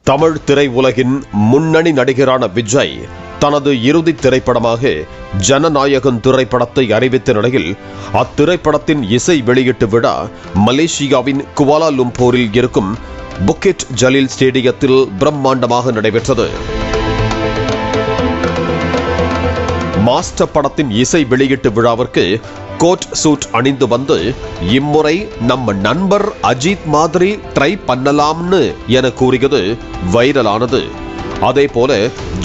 தமிழ் திரையுலகின் முன்னணி நடிகரான விஜய் தனது இறுதி திரைப்படமாக ஜனநாயகன் திரைப்படத்தை அறிவித்த நிலையில் அத்திரைப்படத்தின் இசை வெளியீட்டு விழா மலேசியாவின் குவாலாலும்பூரில் இருக்கும் புக்கிட் ஜலீல் ஸ்டேடியத்தில் பிரம்மாண்டமாக நடைபெற்றது. மாஸ்டர் படத்தின் இசை வெளியீட்டு விழாவிற்கு கோட் சூட் அணிந்து வந்து இம்முறை நம்ம நண்பர் அஜித் மாதிரி ட்ரை பண்ணலாம்னு என கூறியது வைரலானது. அதே போல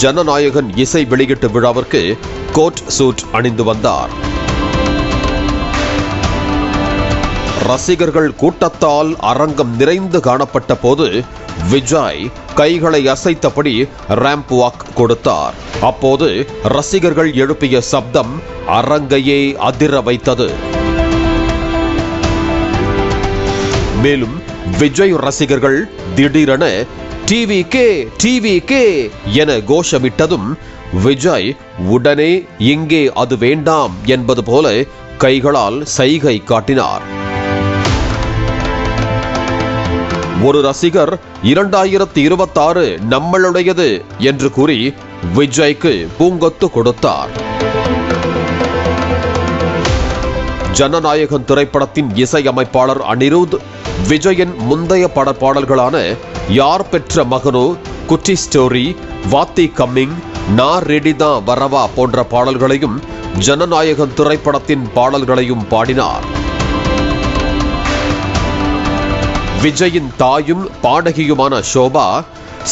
ஜனநாயகன் இசை வெளியீட்டு விழாவிற்கு கோட் சூட் அணிந்து வந்தார். ரசிகர்கள் கூட்டத்தால் அரங்கம் நிறைந்து காணப்பட்ட போது விஜய் கைகளை அசைத்தபடி ரேம்ப் வாக் கொடுத்தார். அப்போது ரசிகர்கள் எழுப்பிய சப்தம் அரங்கையே அதிர வைத்தது. மேலும் விஜய் ரசிகர்கள் திடீரென டிவி கே என கோஷமிட்டதும் விஜய் உடனே இங்கே அது வேண்டாம் என்பது போல கைகளால் சைகை காட்டினார். ஒரு ரசிகர் 2026 நம்மளுடையது என்று கூறி விஜய்க்கு பூங்கொத்து கொடுத்தார். ஜனநாயகன் திரைப்படத்தின் இசையமைப்பாளர் அனிருத் விஜயின் முந்தைய பட பாடல்களான யார் பெற்ற மகனோ, குட்டி ஸ்டோரி, வாத்தி கம்மிங், நான் ரெடிதான் வரவா போன்ற பாடல்களையும் ஜனநாயகன் திரைப்படத்தின் பாடல்களையும் பாடினார். விஜயின் தாயும் பாடகியுமான ஷோபா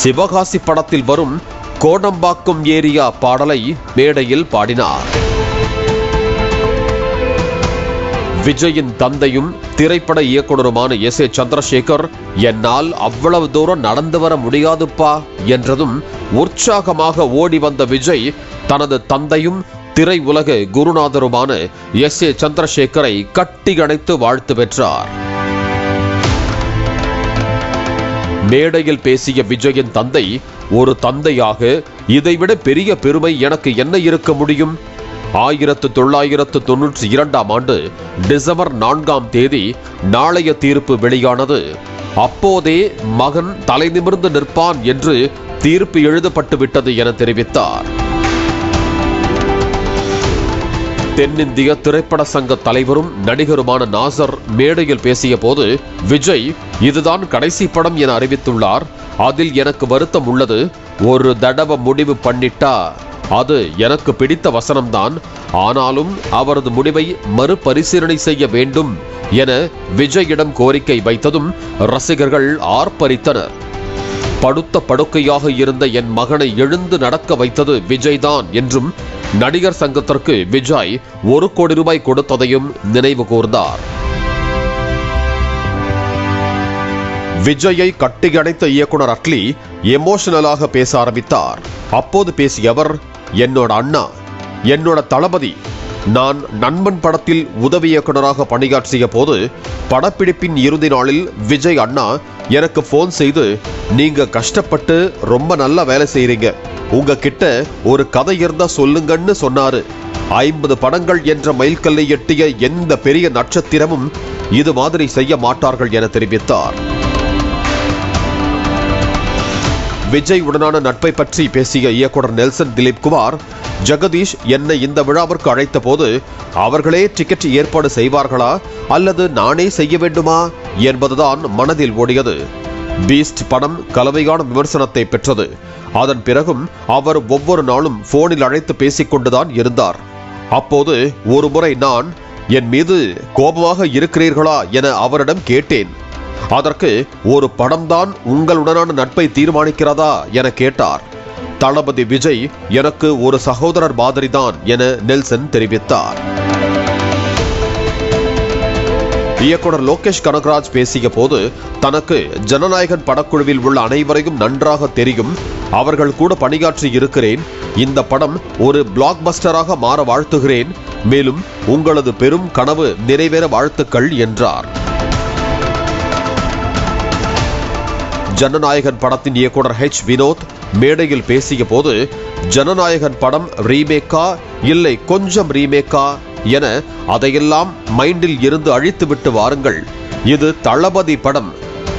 சிவகாசி படத்தில் வரும் கோடம்பாக்கம் ஏரியா பாடலை மேடையில் பாடினார். விஜயின் தந்தையும் திரைப்பட இயக்குனருமான S.A. சந்திரசேகர் என்னால் அவ்வளவு தூரம் நடந்து வர முடியாதுப்பா என்றதும் உற்சாகமாக ஓடி வந்த விஜய் தனது தந்தையும் திரையுலக குருநாதருமான S.A. சந்திரசேகரை கட்டி அணைத்து வாழ்த்து பெற்றார். மேடையில் பேசிய விஜயின் தந்தை, ஒரு தந்தையாக இதைவிட பெரிய பெருமை எனக்கு என்ன இருக்க முடியும்? 1992ஆம் ஆண்டு டிசம்பர் 4ஆம் தேதி நாளைய தீர்ப்பு வெளியானது. அப்போதே மகன் தலை நிமிர்ந்து நிற்பான் என்று தீர்ப்பு எழுதப்பட்டு விட்டது என தெரிவித்தார். தென்னிந்திய திரைப்பட சங்க தலைவரும் நடிகருமான நாசர் மேடையில் பேசிய போது விஜய் இதுதான் கடைசி படம் என அறிவித்துள்ளார். அதில் எனக்கு வருத்தம் உள்ளது. ஒரு தடவை முடிவு பண்ணிட்டா அது எனக்கு பிடித்த வசனம்தான். ஆனாலும் அவரது முடிவை மறுபரிசீலனை செய்ய வேண்டும் என விஜயிடம் கோரிக்கை வைத்ததும் ரசிகர்கள் ஆர்ப்பரித்தனர். படுத்த படுக்கையாக இருந்த என் மகனை எழுந்து நடக்க வைத்தது விஜய்தான் என்றும் நடிகர் சங்கத்திற்கு விஜய் 1 கோடி ரூபாய் கொடுத்ததையும் நினைவு கூர்ந்தார். விஜயை கட்டியடைத்த இயக்குனர் அட்லி எமோஷனலாக பேச ஆரம்பித்தார். அப்போது பேசிய அவர், என்னோட அண்ணா, என்னோட தளபதி. நான் நண்பன் படத்தில் உதவி இயக்குனராக பணியாற்றிய போது படப்பிடிப்பின் இறுதி நாளில் விஜய் அண்ணா எனக்கு போன் செய்து, நீங்க கஷ்டப்பட்டு ரொம்ப நல்லா வேலை செய்றீங்க, உங்ககிட்ட ஒரு கதை இருந்தா சொல்லுங்கன்னு சொன்னாரு. 50 படங்கள் என்ற மைல்கல்லை எட்டிய எந்த பெரிய நட்சத்திரமும் இது மாதிரி செய்ய மாட்டார்கள் என தெரிவித்தார். விஜய் உடனான நட்பை பற்றி பேசிய இயக்குனர் நெல்சன் திலீப் குமார், ஜெகதீஷ் என்னை இந்த விழாவிற்கு அழைத்த போது அவர்களே டிக்கெட் ஏற்பாடு செய்வார்களா அல்லது நானே செய்ய வேண்டுமா என்பதுதான் மனதில் ஓடியது. பீஸ்ட் படம் கலவையான விமர்சனத்தை பெற்றது. அதன் பிறகும் அவர் ஒவ்வொரு நாளும் போனில் அழைத்து பேசிக்கொண்டுதான் இருந்தார். அப்போது ஒரு முறை நான் என் மீது கோபமாக இருக்கிறீர்களா என அவரிடம் கேட்டேன். அதற்கு ஒரு படம்தான் உங்களுடனான நட்பை தீர்மானிக்கிறதா என கேட்டார். தளபதி விஜய் எனக்கு ஒரு சகோதரர் மாதிரிதான் என நெல்சன் தெரிவித்தார். இயக்குனர் லோகேஷ் கனகராஜ் பேசிய போது, தனக்கு ஜனநாயகன் படக்குழுவில் உள்ள அனைவரையும் நன்றாக தெரியும். அவர்கள் கூட பணியாற்றி இருக்கிறேன். இந்த படம் ஒரு பிளாக் பஸ்டராக மாற வாழ்த்துகிறேன். மேலும் உங்களது பெரும் கனவு நிறைவேற வாழ்த்துக்கள் என்றார். ஜனநாயகன் படத்தின் இயக்குனர் H. வினோத் மேடையில் பேசிய போது, ஜனநாயகன் படம் ரீமேக்கா இல்லை கொஞ்சம் ரீமேக்கா என அதையெல்லாம் மைண்டில் இருந்து அழித்துவிட்டு வாருங்கள். இது தளபதி படம்.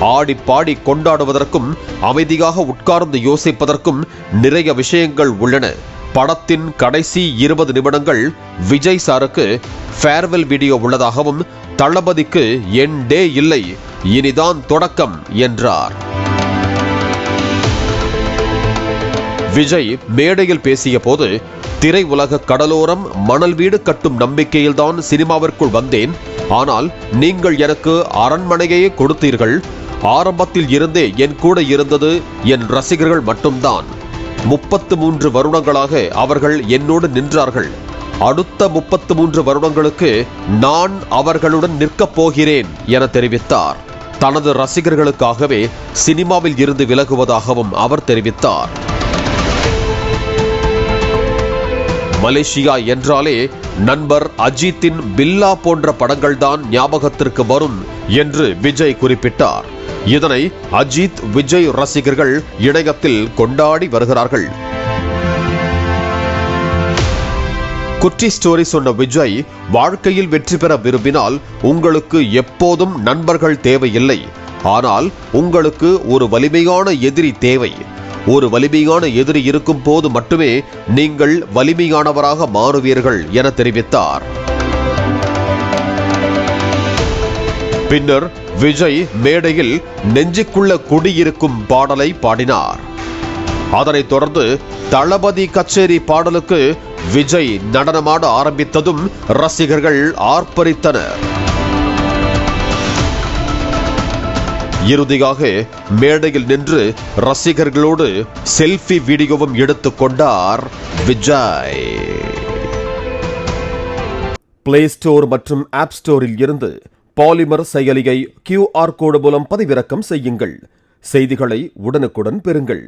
ஆடி பாடி கொண்டாடுவதற்கும் அமைதியாக உட்கார்ந்து யோசிப்பதற்கும் நிறைய விஷயங்கள் உள்ளன. படத்தின் கடைசி 20 நிமிடங்கள் விஜய் சாருக்கு ஃபேர்வெல் வீடியோ உள்ளதாகவும் தளபதிக்கு என் டே இல்லை, இனிதான் தொடக்கம் என்றார். விஜய் மேடையில் பேசிய போது, திரை உலக கடலோரம் மணல் வீடு கட்டும் நம்பிக்கையில்தான் சினிமாவிற்குள் வந்தேன். ஆனால் நீங்கள் எனக்கு அரண்மனையே கொடுத்தீர்கள். ஆரம்பத்தில் இருந்தே என் கூட இருந்தது என் ரசிகர்கள் மட்டும்தான். 33 வருடங்களாக அவர்கள் என்னோடு நின்றார்கள். அடுத்த 33 வருடங்களுக்கு நான் அவர்களுடன் நிற்கப் போகிறேன் என தெரிவித்தார். தனது ரசிகர்களுக்காகவே சினிமாவில் இருந்து விலகுவதாகவும் அவர் தெரிவித்தார். மலேசியா என்றாலே நண்பர் அஜித்தின் பில்லா போன்ற படங்கள்தான் ஞாபகத்திற்கு வரும் என்று விஜய் குறிப்பிட்டார். இதனை அஜித் விஜய் ரசிகர்கள் இணையத்தில் கொண்டாடி வருகிறார்கள். குட்டி ஸ்டோரி சொன்ன விஜய், வாழ்க்கையில் வெற்றி பெற விரும்பினால் உங்களுக்கு எப்போதும் நண்பர்கள் தேவையில்லை, ஆனால் உங்களுக்கு ஒரு வலிமையான எதிரி தேவை. ஒரு வலிமையான எதிரி இருக்கும் போது மட்டுமே நீங்கள் வலிமையானவராக மாறுவீர்கள் என தெரிவித்தார். பின்னர் விஜய் மேடையில் நெஞ்சுக்குள்ள குடியிருக்கும் பாடலை பாடினார். அதனைத் தொடர்ந்து தளபதி கச்சேரி பாடலுக்கு விஜய் நடனமாட ஆரம்பித்ததும் ரசிகர்கள் ஆர்ப்பரித்தனர். இறுதியாக மேடையில் நின்று ரசிகர்களோடு செல்ஃபி வீடியோவும் எடுத்துக் கொண்டார் விஜய். பிளே ஸ்டோர் மற்றும் ஆப் ஸ்டோரில் இருந்து பாலிமர் செயலியை QR கோடு மூலம் பதிவிறக்கம் செய்யுங்கள். செய்திகளை உடனுக்குடன் பெறுங்கள்.